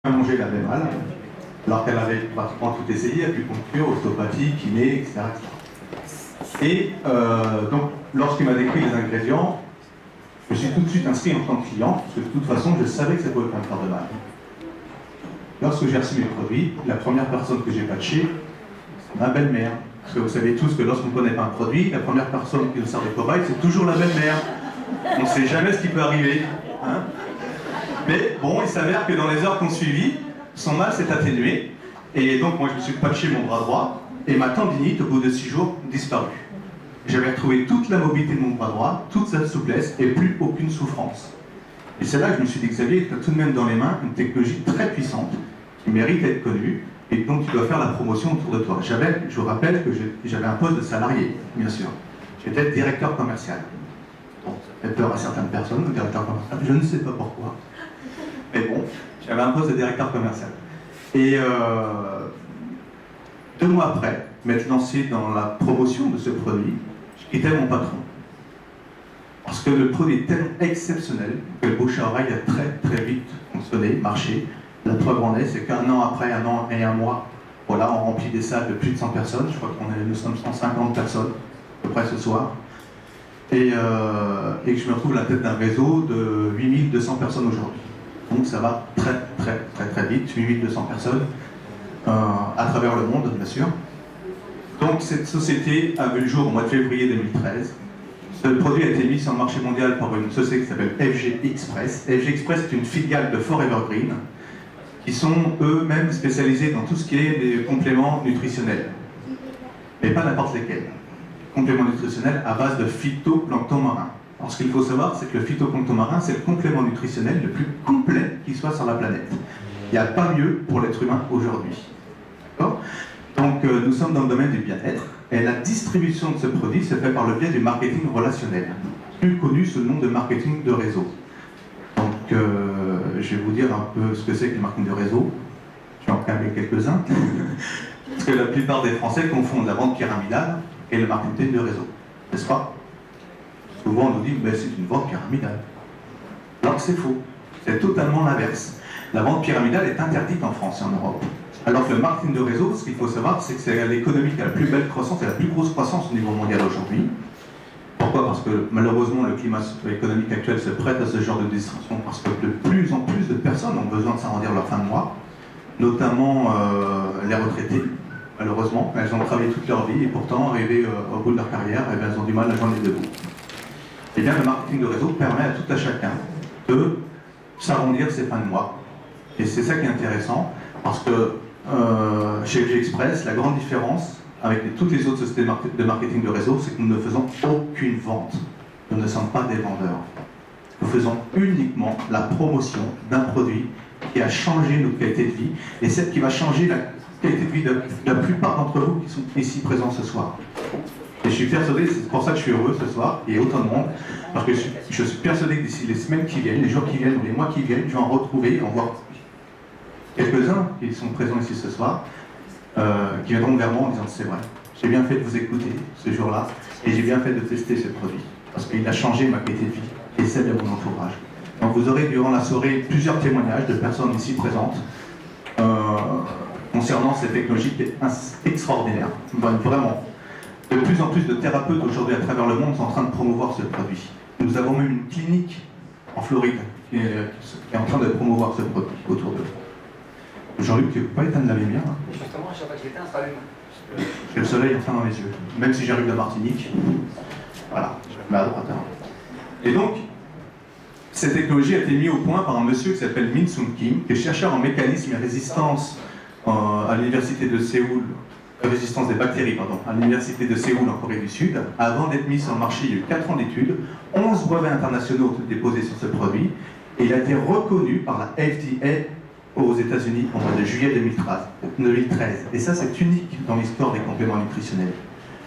mangé la même mal, alors qu'elle avait pratiquement tout essayé, acupuncture, ostéopathie, kiné, etc. Et donc, lorsqu'il m'a décrit les ingrédients, je me suis tout de suite inscrit en tant que client, parce que de toute façon, je savais que ça pouvait pas me faire de mal. Lorsque j'ai reçu mes produits, la première personne que j'ai patchée, c'est ma belle-mère. Parce que vous savez tous que lorsqu'on ne connaît pas un produit, la première personne qui nous sert de cobaye, c'est toujours la belle-mère. On ne sait jamais ce qui peut arriver. Hein. Mais bon, il s'avère que dans les heures qu'on suivit, son mal s'est atténué. Et donc, moi, je me suis patché mon bras droit, et ma tendinite, au bout de 6 jours, disparue. J'avais retrouvé toute la mobilité de mon bras droit, toute cette souplesse, et plus aucune souffrance. Et c'est là que je me suis dit, Xavier, tu as tout de même dans les mains une technologie très puissante, qui mérite d'être connue, et donc tu dois faire la promotion autour de toi. Je vous rappelle que j'avais un poste de salarié, bien sûr. J'étais directeur commercial. Bon, ça fait peur à certaines personnes, le directeur commercial, je ne sais pas pourquoi. Mais bon, j'avais un poste de directeur commercial. Et 2 mois après, m'être lancé dans la promotion de ce produit, je quittais mon patron. Parce que le produit est tellement exceptionnel que le bouche à oreille a très très vite fonctionné, marché. La preuve en est, c'est qu'un an après, 1 an et 1 mois, voilà, on remplit des salles de plus de 100 personnes. Je crois nous sommes 150 personnes, à peu près ce soir. Et que je me retrouve à la tête d'un réseau de 8200 personnes aujourd'hui. Donc ça va très très très très vite, 8200 personnes à travers le monde, bien sûr. Donc cette société a vu le jour au mois de février 2013. Ce produit a été mis sur le marché mondial par une société qui s'appelle FG Express. FG Express est une filiale de Forever Green, qui sont eux-mêmes spécialisés dans tout ce qui est des compléments nutritionnels. Mais pas n'importe lesquels. Compléments nutritionnels à base de phytoplancton marin. Alors ce qu'il faut savoir, c'est que le phytoplancton marin, c'est le complément nutritionnel le plus complet qui soit sur la planète. Il n'y a pas mieux pour l'être humain aujourd'hui. D'accord ? Donc nous sommes dans le domaine du bien-être, et la distribution de ce produit se fait par le biais du marketing relationnel, plus connu sous le nom de marketing de réseau. Donc je vais vous dire un peu ce que c'est que le marketing de réseau. Je vais en calmer quelques-uns, parce que la plupart des Français confondent la vente pyramidale et le marketing de réseau, n'est-ce pas? Souvent on nous dit que c'est une vente pyramidale. Alors que c'est faux, c'est totalement l'inverse. La vente pyramidale est interdite en France et en Europe. Alors que le marketing de réseau, ce qu'il faut savoir, c'est que c'est l'économie qui a la plus belle croissance et la plus grosse croissance au niveau mondial aujourd'hui. Pourquoi? Parce que malheureusement le climat économique actuel se prête à ce genre de distraction, parce que de plus en plus de personnes ont besoin de s'arrondir leur fin de mois, notamment les retraités. Malheureusement, elles ont travaillé toute leur vie et pourtant, arrivées au bout de leur carrière, elles ont du mal à joindre les deux bouts. Eh bien, le marketing de réseau permet à tout à chacun de s'arrondir ses fins de mois. Et c'est ça qui est intéressant, parce que chez FG Express, la grande différence avec toutes les autres sociétés de marketing de réseau, c'est que nous ne faisons aucune vente. Nous ne sommes pas des vendeurs. Nous faisons uniquement la promotion d'un produit qui a changé notre qualité de vie, et celle qui va changer la qualité de vie de la plupart d'entre vous qui sont ici présents ce soir. Et je suis persuadé, c'est pour ça que je suis heureux ce soir, il y a autant de monde, parce que je suis persuadé que d'ici les semaines qui viennent, les jours qui viennent, ou les mois qui viennent, je vais en retrouver, en voir quelques-uns qui sont présents ici ce soir, qui viendront vers moi en disant c'est vrai, j'ai bien fait de vous écouter ce jour-là, et j'ai bien fait de tester ce produit, parce qu'il a changé ma qualité de vie et celle de mon entourage. Donc vous aurez durant la soirée plusieurs témoignages de personnes ici présentes concernant cette technologie qui est extraordinaire, vraiment. De plus en plus de thérapeutes aujourd'hui à travers le monde sont en train de promouvoir ce produit. Nous avons même une clinique en Floride qui est en train de promouvoir ce produit autour de nous. Jean-Luc, tu ne peux pas éteindre la lumière hein? Justement, je sais pas que j'éteins, ça allume. J'ai le soleil enfin dans les yeux, même si j'arrive de Martinique. Voilà, je me mets à droite. Hein. Et donc, cette technologie a été mise au point par un monsieur qui s'appelle Min Sung Kim, qui est chercheur en mécanisme et résistance à l'université de Séoul, résistance des bactéries, pardon, à l'université de Séoul en Corée du Sud. Avant d'être mis sur le marché, il y a eu 4 ans d'études, 11 brevets internationaux ont été déposés sur ce produit, et il a été reconnu par la FDA aux États-Unis au mois de juillet 2013. Et ça, c'est unique dans l'histoire des compléments nutritionnels.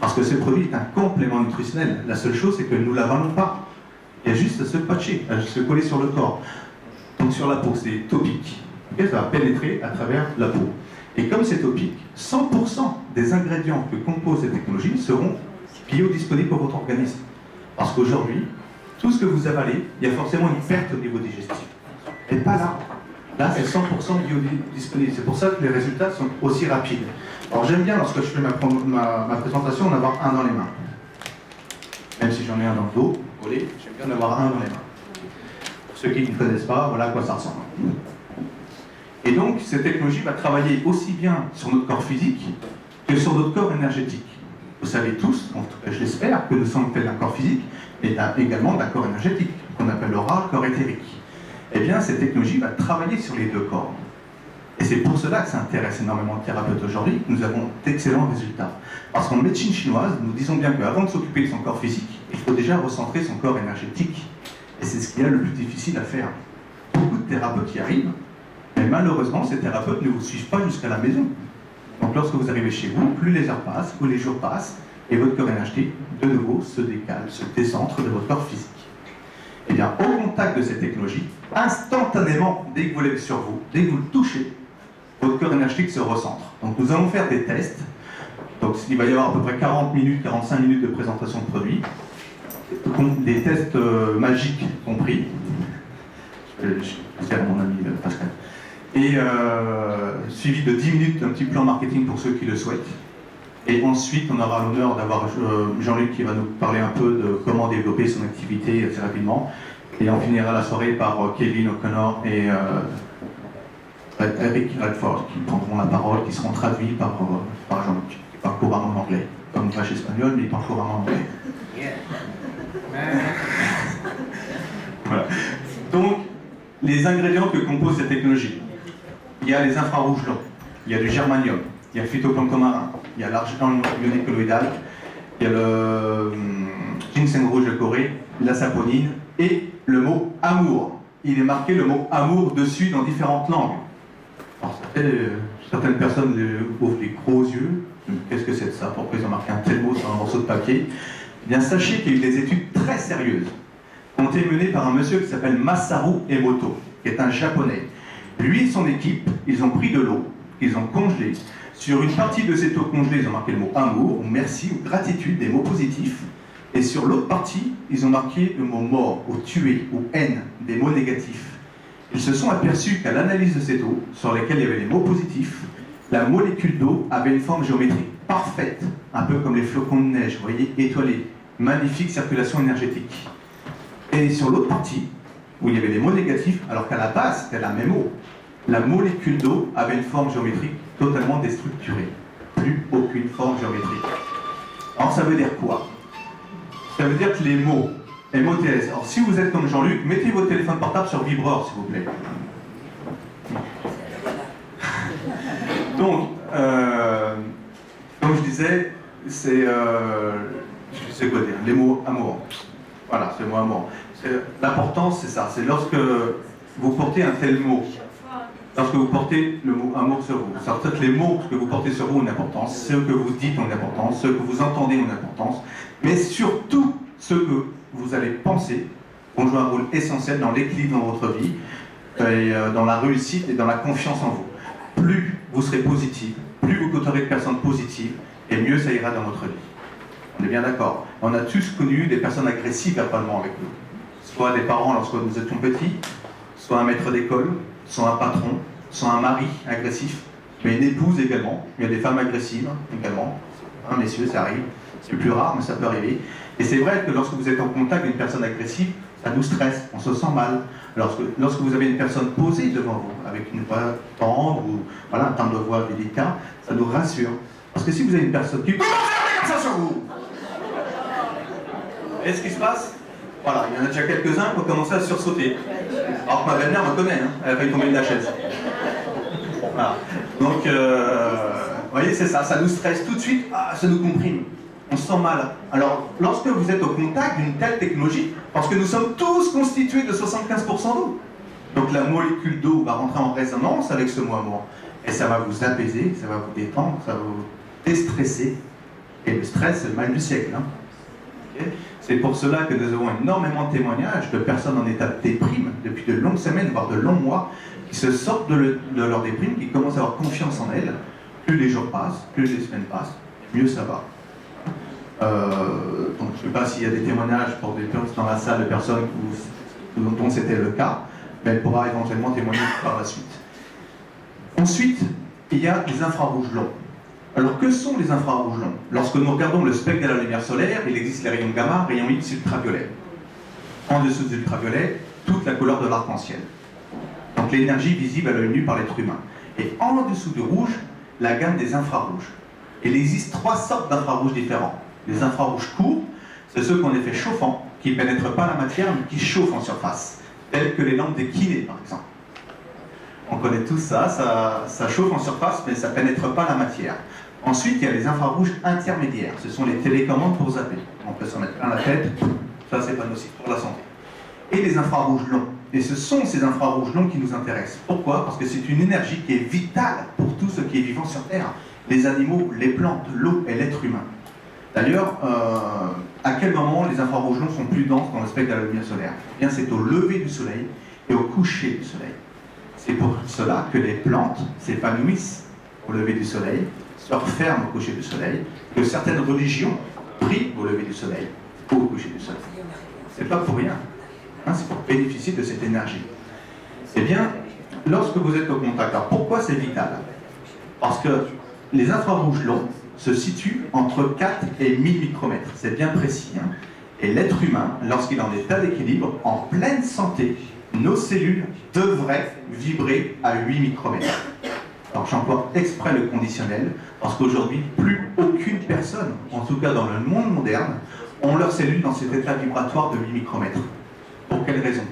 Parce que ce produit est un complément nutritionnel. La seule chose, c'est que nous ne l'avalons pas. Il y a juste à se patcher, à se coller sur le corps. Donc sur la peau, c'est topique. Okay, ça va pénétrer à travers la peau. Et comme c'est topique, 100% des ingrédients que composent ces technologies seront biodisponibles pour votre organisme. Parce qu'aujourd'hui, tout ce que vous avalez, il y a forcément une perte au niveau digestif. Et pas là. Là, c'est 100% biodisponible. C'est pour ça que les résultats sont aussi rapides. Alors, j'aime bien, lorsque je fais ma présentation, en avoir un dans les mains. Même si j'en ai un dans le dos, j'aime bien en avoir un dans les mains. Pour ceux qui ne connaissent pas, voilà à quoi ça ressemble. Et donc, cette technologie va travailler aussi bien sur notre corps physique que sur notre corps énergétique. Vous savez tous, en tout cas je l'espère, que nous sommes faits d'un corps physique, mais également d'un corps énergétique, qu'on appellera le corps éthérique. Eh bien, cette technologie va travailler sur les deux corps. Et c'est pour cela que ça intéresse énormément de thérapeutes aujourd'hui, que nous avons d'excellents résultats. Parce qu'en médecine chinoise, nous disons bien qu'avant de s'occuper de son corps physique, il faut déjà recentrer son corps énergétique. Et c'est ce qu'il y a le plus difficile à faire. Beaucoup de thérapeutes y arrivent, mais malheureusement, ces thérapeutes ne vous suivent pas jusqu'à la maison. Donc lorsque vous arrivez chez vous, plus les heures passent, plus les jours passent, et votre corps énergétique, de nouveau, se décale, se décentre de votre corps physique. Eh bien, au contact de cette technologie, instantanément, dès que vous l'avez sur vous, dès que vous le touchez, votre corps énergétique se recentre. Donc nous allons faire des tests. Donc il va y avoir à peu près 40 minutes, 45 minutes de présentation de produits. Des tests magiques compris. Je vais faire mon ami Pascal. Et suivi de 10 minutes d'un petit plan marketing pour ceux qui le souhaitent. Et ensuite, on aura l'honneur d'avoir Jean-Luc qui va nous parler un peu de comment développer son activité assez rapidement. Et on finira la soirée par Kevin O'Connor et Eric Redford qui prendront la parole, qui seront traduits par Jean-Luc, qui parle couramment en anglais. Comme une vache espagnole, mais il parle couramment en anglais. Voilà. Donc, les ingrédients que compose cette technologie. Il y a les infrarouges longs, il y a du germanium, il y a le phytoplancton marin, il y a l'argent ionique colloïdal, il y a le ginseng rouge de Corée, la saponine et le mot amour. Il est marqué le mot amour dessus dans différentes langues. Alors, certaines personnes ouvrent les gros yeux. Qu'est-ce que c'est de ça? Pourquoi ils ont marqué un tel mot sur un morceau de papier? Eh bien, sachez qu'il y a eu des études très sérieuses qui ont été menées par un monsieur qui s'appelle Masaru Emoto, qui est un japonais. Lui et son équipe, ils ont pris de l'eau, ils ont congelé. Sur une partie de cette eau congelée, ils ont marqué le mot amour, ou merci, ou gratitude, des mots positifs. Et sur l'autre partie, ils ont marqué le mot mort, ou tuer, ou haine, des mots négatifs. Ils se sont aperçus qu'à l'analyse de cette eau, sur laquelle il y avait les mots positifs, la molécule d'eau avait une forme géométrique parfaite, un peu comme les flocons de neige, vous voyez, étoilés, magnifique circulation énergétique. Et sur l'autre partie, où il y avait les mots négatifs, alors qu'à la base, c'était la même eau, la molécule d'eau avait une forme géométrique totalement déstructurée. Plus aucune forme géométrique. Alors ça veut dire quoi? Ça veut dire que les mots, MOTS, alors si vous êtes comme Jean-Luc, mettez votre téléphone portable sur vibreur, s'il vous plaît. Donc, comme je disais, c'est... je sais quoi dire, les mots amour. Voilà, c'est le mot amour. L'important, c'est ça, c'est lorsque vous portez un tel mot, lorsque vous portez le mot amour sur vous. Ça peut-être les mots que vous portez sur vous ont une importance, ceux que vous dites ont une importance, ceux que vous entendez ont une importance, mais surtout ceux que vous allez penser vont jouer un rôle essentiel dans l'équilibre dans votre vie, et dans la réussite et dans la confiance en vous. Plus vous serez positif, plus vous côtoierez de personnes positives, et mieux ça ira dans votre vie. On est bien d'accord. On a tous connu des personnes agressives verbalement avec nous. Soit des parents lorsque nous étions petits, soit un maître d'école, soit un patron, soit un mari agressif, mais une épouse également. Il y a des femmes agressives également. Hein, messieurs, ça arrive. C'est plus rare, mais ça peut arriver. Et c'est vrai que lorsque vous êtes en contact avec une personne agressive, ça nous stresse, on se sent mal. Lorsque vous avez une personne posée devant vous, avec une voix tendre ou voilà, un timbre de voix délicat, ça nous rassure. Parce que si vous avez une personne qui... Comment ça sur vous? Et ce qui se passe? Voilà, il y en a déjà quelques-uns qui ont commencé à sursauter. Alors que ma belle-mère me connaît, hein, elle a failli tomber de la chaise. Voilà. Donc, vous voyez, c'est ça, ça nous stresse tout de suite, ça nous comprime. On se sent mal. Alors, lorsque vous êtes au contact d'une telle technologie, parce que nous sommes tous constitués de 75% d'eau, donc la molécule d'eau va rentrer en résonance avec ce mot amour. Et ça va vous apaiser, ça va vous détendre, ça va vous déstresser. Et le stress, c'est le mal du siècle. Hein. Okay. C'est pour cela que nous avons énormément de témoignages de personnes en état de déprime, depuis de longues semaines, voire de longs mois, qui se sortent de leur déprime, qui commencent à avoir confiance en elles. Plus les jours passent, plus les semaines passent, mieux ça va. Donc je ne sais pas s'il y a des témoignages pour des personnes dans la salle de personnes dont c'était le cas, mais elle pourra éventuellement témoigner par la suite. Ensuite, il y a les infrarouges longs. Alors, que sont les infrarouges longs? Lorsque nous regardons le spectre de la lumière solaire, il existe les rayons gamma, rayons X, ultraviolets. En dessous des ultraviolets, toute la couleur de l'arc-en-ciel. Donc, l'énergie visible à l'œil nu par l'être humain. Et en dessous du rouge, la gamme des infrarouges. Il existe 3 sortes d'infrarouges différents. Les infrarouges courts, c'est ceux qu'on effet chauffants, qui ne pénètrent pas la matière, mais qui chauffent en surface, tels que les lampes des kinés, par exemple. On connaît tout ça, ça chauffe en surface, mais ça ne pénètre pas la matière. Ensuite, il y a les infrarouges intermédiaires. Ce sont les télécommandes pour zapper. On peut s'en mettre plein la tête, ça c'est pas nocif pour la santé. Et les infrarouges longs. Et ce sont ces infrarouges longs qui nous intéressent. Pourquoi? Parce que c'est une énergie qui est vitale pour tout ce qui est vivant sur Terre. Les animaux, les plantes, l'eau et l'être humain. D'ailleurs, à quel moment les infrarouges longs sont plus denses dans le spectre de la lumière solaire? Eh bien, c'est au lever du soleil et au coucher du soleil. C'est pour cela que les plantes s'épanouissent au lever du soleil, se referment au coucher du soleil, que certaines religions prient au lever du soleil, au coucher du soleil. C'est pas pour rien, hein, c'est pour bénéficier de cette énergie. Eh bien, lorsque vous êtes au contact, alors pourquoi c'est vital? Parce que les infrarouges longs se situent entre 4 et 1000 micromètres, c'est bien précis. Hein. Et l'être humain, lorsqu'il est en état d'équilibre, en pleine santé, nos cellules devraient vibrer à 8 micromètres. Alors j'emploie exprès le conditionnel, parce qu'aujourd'hui, plus aucune personne, en tout cas dans le monde moderne, ont leurs cellules dans cet état vibratoire de 8 micromètres. Pour quelle raison?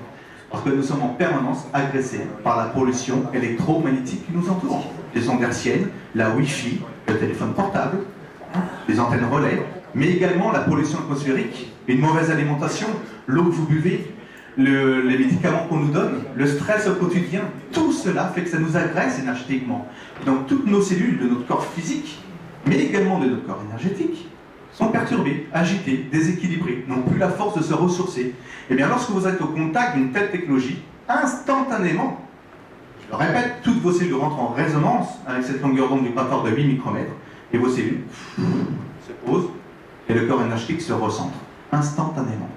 Parce que nous sommes en permanence agressés par la pollution électromagnétique qui nous entoure. Les ondes hertziennes, la Wi-Fi, le téléphone portable, les antennes relais, mais également la pollution atmosphérique, une mauvaise alimentation, l'eau que vous buvez, les médicaments qu'on nous donne, le stress au quotidien, tout cela fait que ça nous agresse énergétiquement. Donc toutes nos cellules de notre corps physique, mais également de notre corps énergétique, sont perturbées, agitées, déséquilibrées, n'ont plus la force de se ressourcer. Et bien lorsque vous êtes au contact d'une telle technologie, instantanément, je le répète, toutes vos cellules rentrent en résonance avec cette longueur d'onde vibratoire de 8 micromètres, et vos cellules se posent, et le corps énergétique se recentre, instantanément.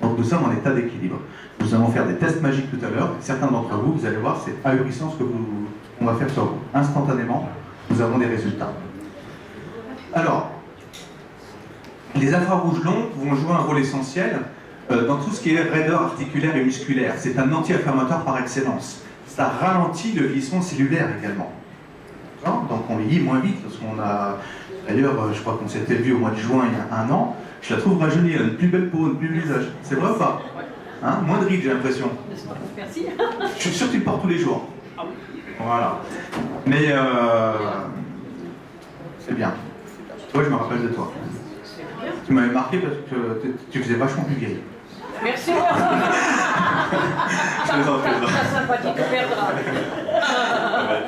Donc nous sommes en état d'équilibre. Nous allons faire des tests magiques tout à l'heure. Certains d'entre vous, vous allez voir, c'est ahurissant ce qu'on va faire sur vous. Instantanément, nous avons des résultats. Alors, les infrarouges longs vont jouer un rôle essentiel dans tout ce qui est raideur articulaire et musculaire. C'est un anti-inflammatoire par excellence. Ça ralentit le vieillissement cellulaire également. Donc on vieillit moins vite lorsqu'on a... D'ailleurs, je crois qu'on s'était vu au mois de juin il y a 1 an. Je la trouve rajeunie, elle a une plus belle peau, un plus bel visage. C'est vrai ou pas? Hein? Moins de rides, j'ai l'impression. Merci. Je suis sûr que tu le portes tous les jours. Voilà. Mais c'est bien. Toi, je me rappelle de toi. Tu m'avais marqué parce que tu faisais vachement plus vieille. Merci. Je plaisante. Très sympathique, perdra.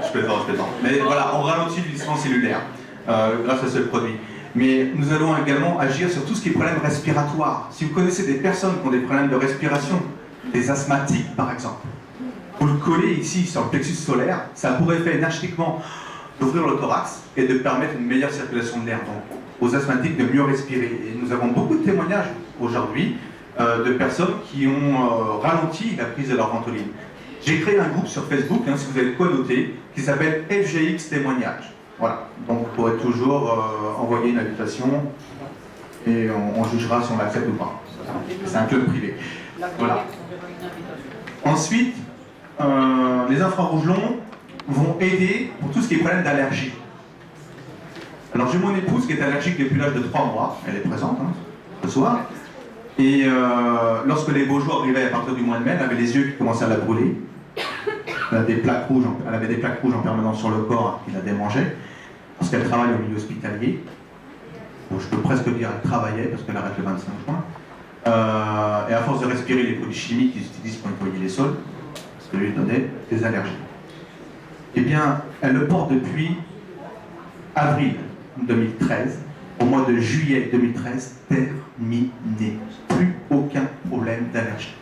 Je plaisante. Mais voilà, on ralentit le vieillissement cellulaire grâce à ce produit. Mais nous allons également agir sur tout ce qui est problème respiratoire. Si vous connaissez des personnes qui ont des problèmes de respiration, des asthmatiques par exemple, vous le collez ici sur le plexus solaire, ça pourrait faire énergétiquement d'ouvrir le thorax et de permettre une meilleure circulation de l'air, donc aux asthmatiques de mieux respirer. Et nous avons beaucoup de témoignages aujourd'hui de personnes qui ont ralenti la prise de leur ventoline. J'ai créé un groupe sur Facebook, hein, si vous avez de quoi noter, qui s'appelle FGX Témoignages. Voilà, donc vous pourrez toujours envoyer une invitation et on jugera si on l'accepte ou pas. C'est un club privé. Voilà. Ensuite, les infrarouges longs vont aider pour tout ce qui est problème d'allergie. Alors j'ai mon épouse qui est allergique depuis l'âge de 3 mois, elle est présente ce soir, et lorsque les beaux jours arrivaient à partir du mois de mai, elle avait les yeux qui commençaient à la brûler. Elle avait des plaques rouges en permanence sur le corps qui la démangeaient, parce qu'elle travaille au milieu hospitalier. Bon, je peux presque dire qu'elle travaillait, parce qu'elle arrête le 25 juin. Et à force de respirer les produits chimiques qu'ils utilisent pour nettoyer les sols, ça lui donnait des allergies. Eh bien, elle le porte depuis avril 2013. Au mois de juillet 2013, terminé. Plus aucun problème d'allergie.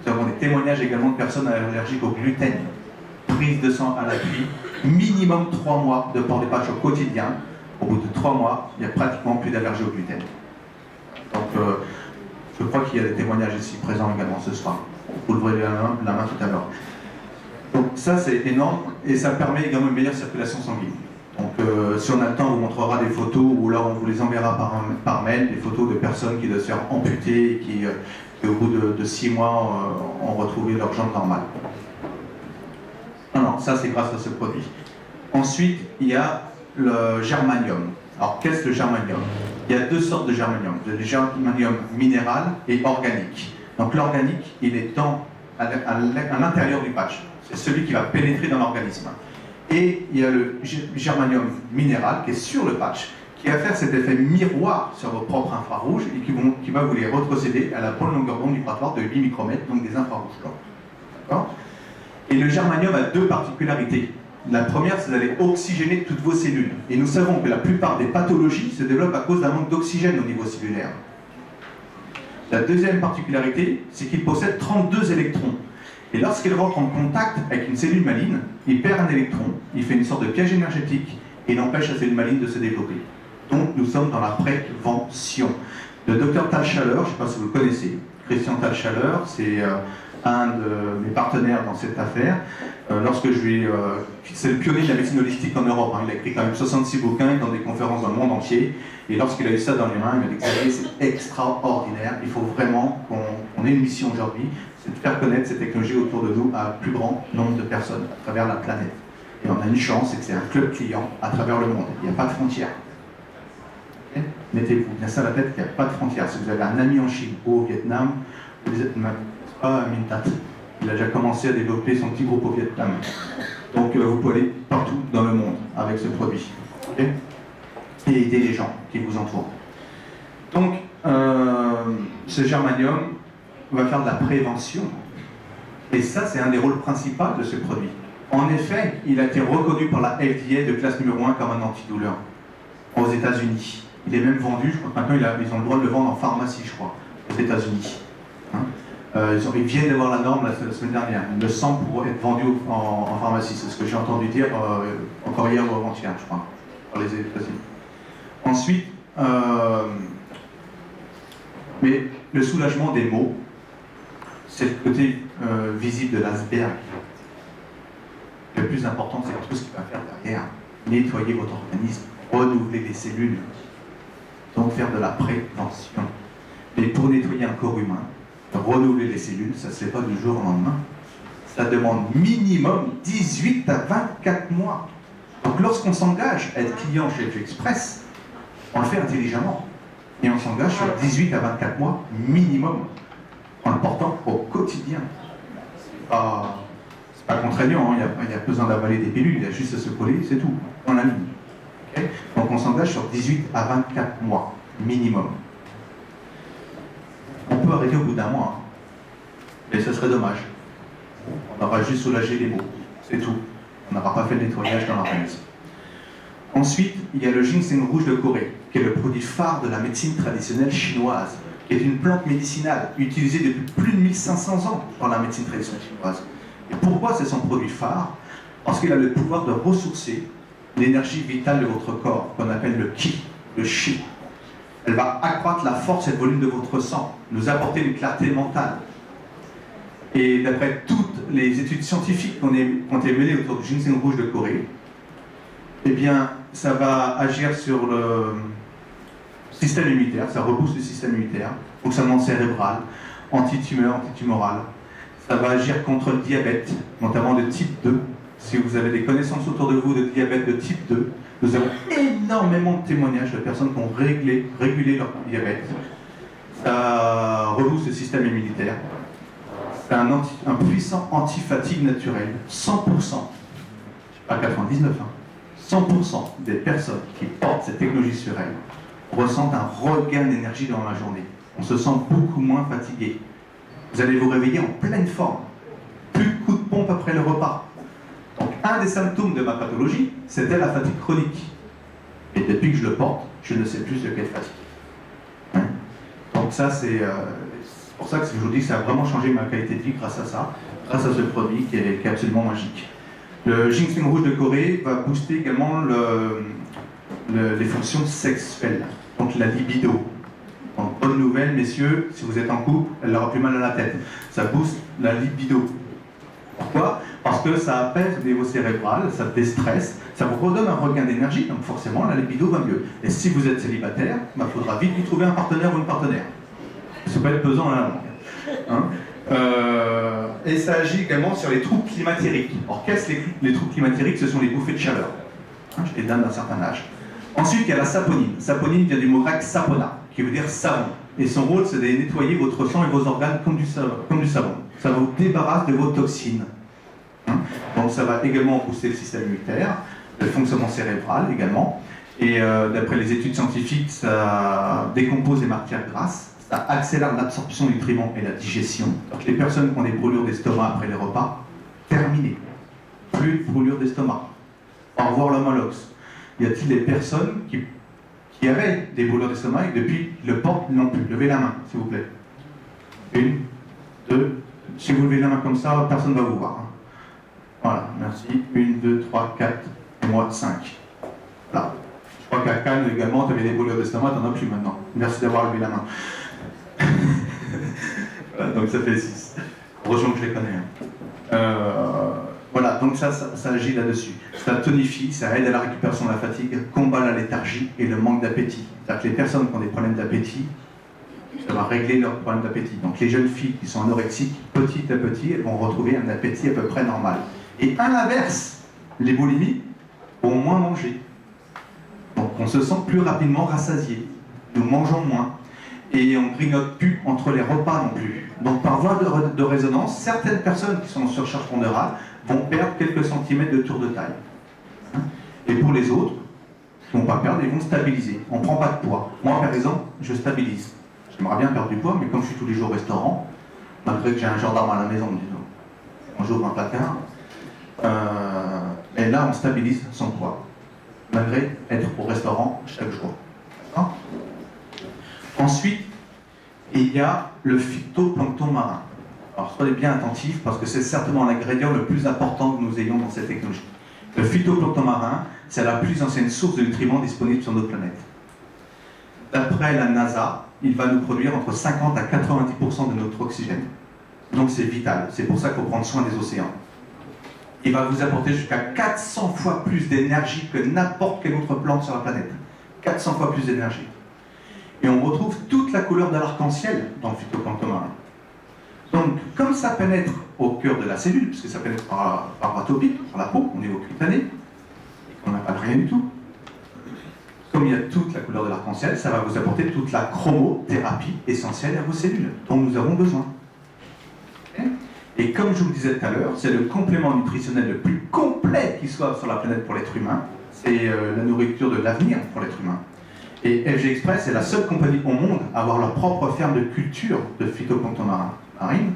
Nous avons des témoignages également de personnes allergiques au gluten. Prise de sang à l'appui, minimum 3 mois de port des patchs au quotidien. Au bout de 3 mois, il n'y a pratiquement plus d'allergie au gluten. Donc, je crois qu'il y a des témoignages ici présents également ce soir. Vous leverez la main tout à l'heure. Donc ça c'est énorme et ça permet également une meilleure circulation sanguine. Donc si on a le temps, on vous montrera des photos ou alors on vous les enverra par mail, des photos de personnes qui doivent se faire amputer et qui au bout de 6 mois ont retrouvé leur jambe normale. Non, ça c'est grâce à ce produit. Ensuite, il y a le germanium. Alors qu'est-ce que le germanium? Il y a 2 sortes de germanium. Vous avez le germanium minéral et organique. Donc l'organique, il est à l'intérieur du patch. C'est celui qui va pénétrer dans l'organisme. Et il y a le germanium minéral qui est sur le patch, qui va faire cet effet miroir sur vos propres infrarouges et qui va vous les retrocéder à la bonne longueur d'onde vibratoire de 8 micromètres, donc des infrarouges. D'accord ? Et le germanium a 2 particularités. La première, c'est d'aller oxygéner toutes vos cellules. Et nous savons que la plupart des pathologies se développent à cause d'un manque d'oxygène au niveau cellulaire. La deuxième particularité, c'est qu'il possède 32 électrons. Et lorsqu'il rentre en contact avec une cellule maligne, il perd un électron, il fait une sorte de piège énergétique et il empêche la cellule maligne de se développer. Donc nous sommes dans la prévention. Le docteur Talchaler, je ne sais pas si vous le connaissez, Christian Talchaler, c'est un de mes partenaires dans cette affaire. C'est le pionnier de la médecine holistique en Europe. Il a écrit quand même 66 bouquins dans des conférences dans le monde entier. Et lorsqu'il a eu ça dans les mains, il m'a dit Xavier, c'est extraordinaire. Il faut vraiment qu'on ait une mission aujourd'hui, c'est de faire connaître ces technologies autour de nous à un plus grand nombre de personnes à travers la planète. Et on a une chance, c'est que c'est un club client à travers le monde. Il n'y a pas de frontières. Okay? Mettez-vous bien ça à la tête, il n'y a pas de frontières. Si vous avez un ami en Chine ou au Vietnam, vous êtes pas Mintat. Il a déjà commencé à développer son petit groupe au Vietnam. Donc vous pouvez aller partout dans le monde avec ce produit. Okay? Et aider les gens qui vous entourent. Donc ce germanium va faire de la prévention. Et ça, c'est un des rôles principaux de ce produit. En effet, il a été reconnu par la FDA de classe numéro 1 comme un antidouleur aux États-Unis. Il est même vendu, je crois que maintenant ils ont le droit de le vendre en pharmacie, je crois, aux États-Unis. Hein? Ils viennent d'avoir la norme la semaine dernière. Le sang pourrait être vendu en pharmacie, c'est ce que j'ai entendu dire encore hier ou avant-hier, je crois, par les États-Unis. Ensuite, mais le soulagement des maux, c'est le côté visible de l'iceberg. Le plus important, c'est tout ce qu'il va faire derrière. Nettoyer votre organisme, renouveler les cellules, donc faire de la prévention. Mais pour nettoyer un corps humain, renouveler les cellules, ça ne se fait pas du jour au lendemain. Ça demande minimum 18 à 24 mois. Donc lorsqu'on s'engage à être client chez FX Express, on le fait intelligemment. Et on s'engage sur 18 à 24 mois minimum, en le portant au quotidien. C'est pas contraignant, hein. Il n'y a pas besoin d'avaler des pilules, il y a juste à se coller, c'est tout, on l'a mis. Okay? Donc on s'engage sur 18 à 24 mois minimum. On peut arrêter au bout d'un mois, hein. Mais ce serait dommage. On aura juste soulagé les maux, c'est tout. On n'aura pas fait le nettoyage dans l'organisme. Ensuite, il y a le ginseng rouge de Corée, qui est le produit phare de la médecine traditionnelle chinoise, qui est une plante médicinale utilisée depuis plus de 1500 ans dans la médecine traditionnelle chinoise. Et pourquoi c'est son produit phare? Parce qu'il a le pouvoir de ressourcer l'énergie vitale de votre corps, qu'on appelle le ki, le chi. Elle va accroître la force et le volume de votre sang, nous apporter une clarté mentale. Et d'après toutes les études scientifiques qui ont été menées autour du ginseng rouge de Corée, eh bien, ça va agir sur le système immunitaire, ça rebooste le système immunitaire, fonctionnement cérébral, antitumeur, antitumoral. Ça va agir contre le diabète, notamment de type 2. Si vous avez des connaissances autour de vous de diabète de type 2, nous avons énormément de témoignages de personnes qui ont régulé leur diabète. Ça rebooste le système immunitaire. C'est un puissant anti-fatigue naturel. 100%, pas 99, hein, 100% des personnes qui portent cette technologie sur elles ressentent un regain d'énergie dans la journée. On se sent beaucoup moins fatigué. Vous allez vous réveiller en pleine forme. Plus de coups de pompe après le repas. Donc un des symptômes de ma pathologie, c'était la fatigue chronique. Et depuis que je le porte, je ne sais plus ce qu'est fatigue. Hein? Donc ça, c'est pour ça que je vous dis que ça a vraiment changé ma qualité de vie grâce à ça, grâce à ce produit qui est absolument magique. Le ginseng rouge de Corée va booster également les fonctions sexuelles, donc la libido. Donc, bonne nouvelle, messieurs, si vous êtes en couple, elle aura plus mal à la tête. Ça booste la libido. Pourquoi? Parce que ça apaise au niveau cérébral, ça déstresse, ça vous redonne un regain d'énergie, donc forcément la libido va mieux. Et si vous êtes célibataire, il faudra vite lui trouver un partenaire ou une partenaire. Ça peut être pesant à la longue. Hein. Et ça agit également sur les troubles climatériques. Alors qu'est-ce que les troubles climatériques? Ce sont les bouffées de chaleur, hein, chez les dames d'un certain âge. Ensuite, il y a la saponine. Saponine vient du mot grec sapona, qui veut dire savon. Et son rôle, c'est de nettoyer votre sang et vos organes comme du savon. Ça vous débarrasse de vos toxines. Hein. Donc ça va également booster le système immunitaire, le fonctionnement cérébral également. Et d'après les études scientifiques, ça décompose les matières grasses, ça accélère l'absorption des nutriments et la digestion. Donc les personnes qui ont des brûlures d'estomac après les repas, terminé. Plus de brûlures d'estomac. Au revoir l'homolox. Y a-t-il des personnes qui avaient des brûlures d'estomac et depuis le portent non plus? Levez la main, s'il vous plaît. Une, deux. Si vous levez la main comme ça, personne ne va vous voir. Hein. Voilà, merci. 1, 2, 3, 4, et moi 5. Là. Je crois qu'à Cannes également, tu avais des brûlures d'estomac, tu n'en as plus maintenant. Merci d'avoir levé la main. Voilà, donc ça fait 6. Heureusement que je les connais. Hein. Voilà, donc ça agit là-dessus. Ça tonifie, ça aide à la récupération de la fatigue, combat la léthargie et le manque d'appétit. C'est-à-dire que les personnes qui ont des problèmes d'appétit, ça va régler leurs problèmes d'appétit. Donc les jeunes filles qui sont anorexiques, petit à petit, elles vont retrouver un appétit à peu près normal. Et à l'inverse, les boulimies vont moins manger. Donc on se sent plus rapidement rassasié. Nous mangeons moins. Et on grignote plus entre les repas non plus. Donc par voie de résonance, certaines personnes qui sont en surcharge pondérale vont perdre quelques centimètres de tour de taille. Et pour les autres, qui ne vont pas perdre, ils vont stabiliser. On ne prend pas de poids. Moi par exemple, je stabilise. J'aimerais bien perdre du poids, mais comme je suis tous les jours au restaurant, malgré que j'ai un gendarme à la maison, on j'ouvre un placard, et là on stabilise son poids, malgré être au restaurant chaque jour. D'accord ? Ensuite, il y a le phytoplancton marin. Alors soyez bien attentifs parce que c'est certainement l'ingrédient le plus important que nous ayons dans cette technologie. Le phytoplancton marin, c'est la plus ancienne source de nutriments disponible sur notre planète. D'après la NASA, il va nous produire entre 50 à 90% de notre oxygène. Donc c'est vital, c'est pour ça qu'il faut prendre soin des océans. Il va vous apporter jusqu'à 400 fois plus d'énergie que n'importe quelle autre plante sur la planète. 400 fois plus d'énergie. Et on retrouve toute la couleur de l'arc-en-ciel dans le phytoplancton marin. Donc, comme ça pénètre au cœur de la cellule, puisque ça pénètre par voie topique, par la peau, au niveau cutané, et qu'on n'a pas rien du tout, comme il y a toute la couleur de l'arc-en-ciel, ça va vous apporter toute la chromothérapie essentielle à vos cellules, dont nous avons besoin. Et comme je vous le disais tout à l'heure, c'est le complément nutritionnel le plus complet qui soit sur la planète pour l'être humain. C'est la nourriture de l'avenir pour l'être humain. Et FG Express est la seule compagnie au monde à avoir leur propre ferme de culture de phytoplancton marine.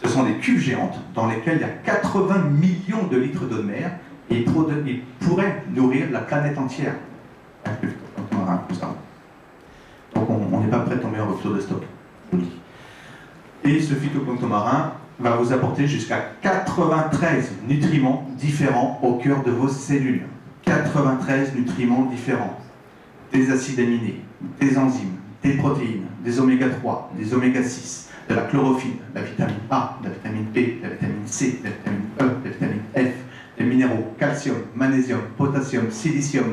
Ce sont des cuves géantes dans lesquelles il y a 80 millions de litres d'eau de mer et ils pourraient nourrir la planète entière avec le phytoplancton marin, tout ça. Donc on n'est pas prêt de tomber en rupture de stock. Et ce phytoplancton marin va vous apporter jusqu'à 93 nutriments différents au cœur de vos cellules. 93 nutriments différents. Des acides aminés, des enzymes, des protéines, des oméga 3, des oméga 6, de la chlorophylle, la vitamine A, la vitamine B, la vitamine C, la vitamine E, la vitamine F, des minéraux, calcium, magnésium, potassium, silicium,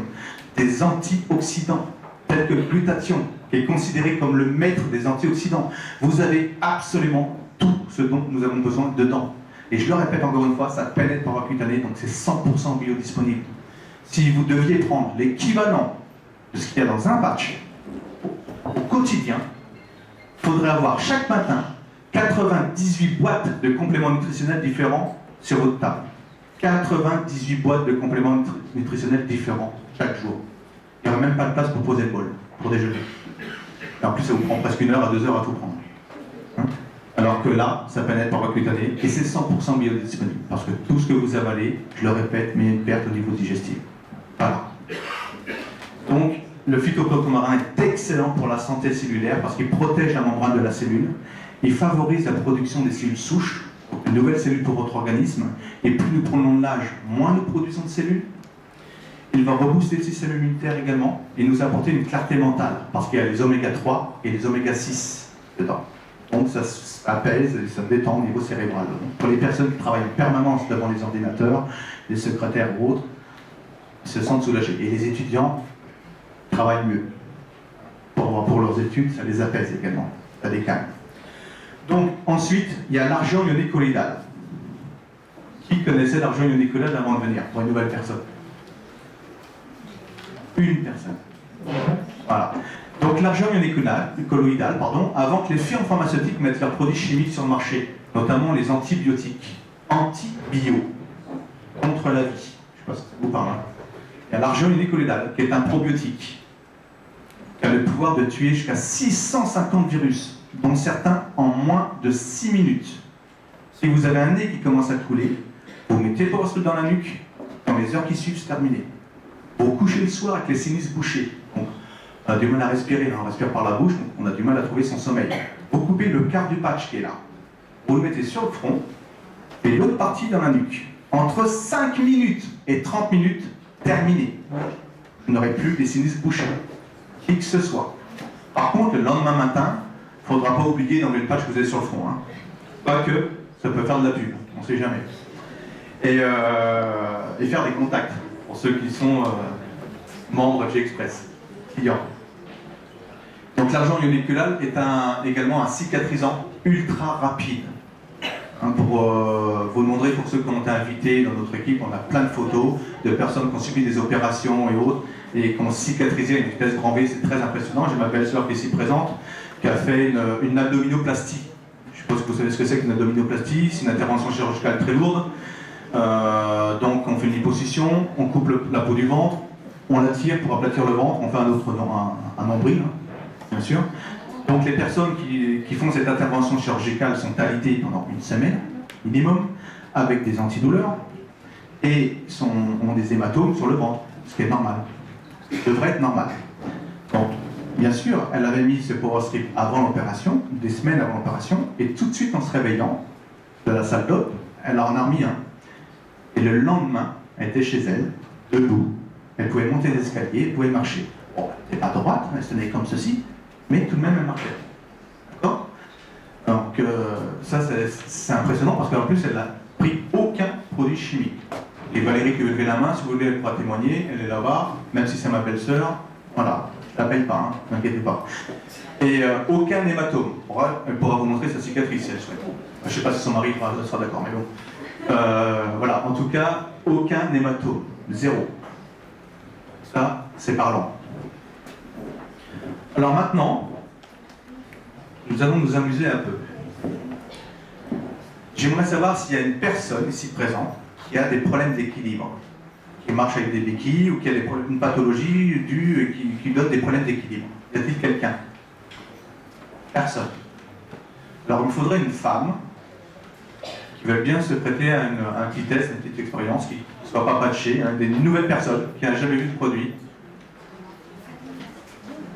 des antioxydants, tels que le glutathion, qui est considéré comme le maître des antioxydants. Vous avez absolument tout ce dont nous avons besoin dedans. Et je le répète encore une fois, ça pénètre par voie cutanée, donc c'est 100% biodisponible. Si vous deviez prendre l'équivalent de ce qu'il y a dans un patch au quotidien, il faudrait avoir chaque matin 98 boîtes de compléments nutritionnels différents sur votre table. 98 boîtes de compléments nutritionnels différents chaque jour. Il n'y aurait même pas de place pour poser le bol, pour déjeuner. Et en plus, ça vous prend presque 1 heure à 2 heures à tout prendre. Hein? Alors que là, ça pénètre par voie cutanée et c'est 100% biodisponible. Parce que tout ce que vous avalez, je le répète, met une perte au niveau digestif. Voilà. Donc, le phytoplancton marin est excellent pour la santé cellulaire parce qu'il protège la membrane de la cellule, il favorise la production des cellules souches, donc de nouvelles cellules pour votre organisme, et plus nous prenons de l'âge, moins nous produisons de cellules. Il va rebooster le système immunitaire également et nous apporter une clarté mentale parce qu'il y a les oméga 3 et les oméga 6 dedans. Donc ça apaise et ça détend au niveau cérébral. Donc, pour les personnes qui travaillent en permanence devant les ordinateurs, les secrétaires ou autres, ils se sentent soulagés. Et les étudiants travaillent mieux. Pour leurs études, ça les apaise également, ça les calme. Donc ensuite, il y a l'argent ionique colloïdal. Qui connaissait l'argent ionique colloïdal avant de venir, pour une nouvelle personne? Une personne. Voilà. Donc l'argent ionique colloïdal, avant que les firmes pharmaceutiques mettent leurs produits chimiques sur le marché, notamment les antibiotiques, antibio, contre la vie. Je ne sais pas si ça vous parle. Hein. Il y a l'argent ionique colloïdal, qui est un probiotique, qui a le pouvoir de tuer jusqu'à 650 virus, dont certains en moins de 6 minutes. Si vous avez un nez qui commence à couler, vous mettez le powerstone dans la nuque, dans les heures qui suivent, c'est terminé. Vous couchez le soir avec les sinus bouchés. Donc, on a du mal à respirer, on respire par la bouche, donc on a du mal à trouver son sommeil. Vous coupez le quart du patch qui est là. Vous le mettez sur le front et l'autre partie dans la nuque. Entre 5 minutes et 30 minutes, terminé. Vous n'aurez plus les sinus bouchés. Qui que ce soit. Par contre, le lendemain matin, il ne faudra pas oublier d'enlever le patch que vous avez sur le front. Hein. Pas que, ça peut faire de la pub, on ne sait jamais. Et faire des contacts, pour ceux qui sont membres G-Express, clients. Donc l'argent ionique colloïdal est également un cicatrisant ultra rapide. Hein, pour vous le montrer, pour ceux qui ont été invités dans notre équipe, on a plein de photos de personnes qui ont subi des opérations et autres, et qui ont cicatrisé à une vitesse grand V, c'est très impressionnant. J'ai ma belle-sœur qui est ici présente, qui a fait une abdominoplastie. Je suppose que vous savez ce que c'est qu'une abdominoplastie, c'est une intervention chirurgicale très lourde. Donc on fait une liposuction, on coupe la peau du ventre, on la tire pour aplatir le ventre, on fait un nombril, bien sûr. Donc les personnes qui font cette intervention chirurgicale sont alitées pendant une semaine, minimum, avec des antidouleurs, et ont des hématomes sur le ventre, ce qui est normal. Ce devrait être normal. Donc, bien sûr, elle avait mis ce power strip avant l'opération, des semaines avant l'opération, et tout de suite en se réveillant de la salle d'op, elle en a remis un. Et le lendemain, elle était chez elle, debout, elle pouvait monter les escaliers, elle pouvait marcher. Bon, elle n'était pas droite, elle se tenait comme ceci, mais tout de même elle marchait. D'accord? Donc ça c'est impressionnant parce qu'en plus elle n'a pris aucun produit chimique. Et Valérie qui veut lever la main, si vous voulez, elle pourra témoigner, elle est là-bas, même si c'est ma belle-sœur, voilà, je ne la paye pas, hein, n'inquiétez pas. Et aucun hématome. Elle pourra vous montrer sa cicatrice si elle souhaite. Je ne sais pas si son mari sera d'accord, mais bon. Voilà, en tout cas, aucun hématome, zéro. Ça, c'est parlant. Alors maintenant, nous allons nous amuser un peu. J'aimerais savoir s'il y a une personne ici présente qui a des problèmes d'équilibre, qui marche avec des béquilles ou qui a une pathologie qui donne des problèmes d'équilibre. Y a-t-il quelqu'un? Personne. Alors il me faudrait une femme qui veut bien se prêter à un petit test, une petite expérience, qui ne soit pas patchée, hein, des nouvelles personnes qui n'a jamais vu de produit.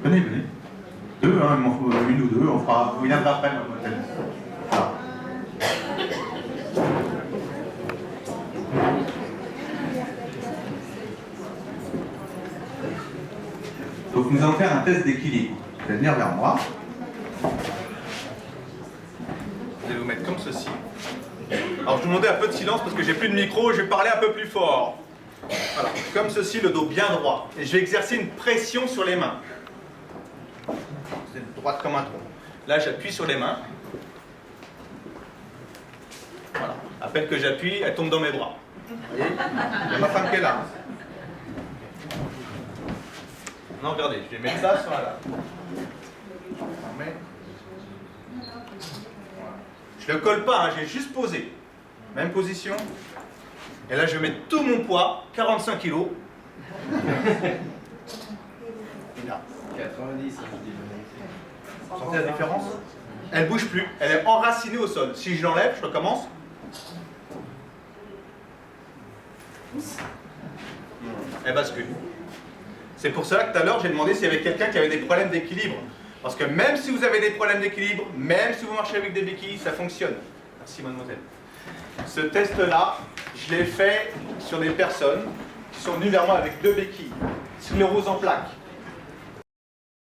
Venez, venez. Deux, hein, une ou deux, on fera. Vous viendrez après, mademoiselle. Voilà. Donc nous allons faire un test d'équilibre. Vous allez venir vers moi. Vous allez vous mettre comme ceci. Alors je vous demandais un peu de silence parce que j'ai plus de micro, je vais parler un peu plus fort. Voilà, comme ceci, le dos bien droit. Et je vais exercer une pression sur les mains. C'est droite comme un tronc. Là, j'appuie sur les mains. Voilà. À peine que j'appuie, elle tombe dans mes bras. Vous voyez? Il y a ma femme qui est là. Non, regardez, je vais mettre ça sur là. Je ne le colle pas, hein, j'ai juste posé. Même position. Et là, je vais mettre tout mon poids, 45 kg. Là. 90, Vous sentez la différence? Elle ne bouge plus, elle est enracinée au sol. Si je l'enlève, je recommence. Elle bascule. C'est pour cela que tout à l'heure, j'ai demandé s'il y avait quelqu'un qui avait des problèmes d'équilibre. Parce que même si vous avez des problèmes d'équilibre, même si vous marchez avec des béquilles, ça fonctionne. Merci mademoiselle. Ce test-là, je l'ai fait sur des personnes qui sont venues vers moi avec 2 béquilles, sclérose en plaques.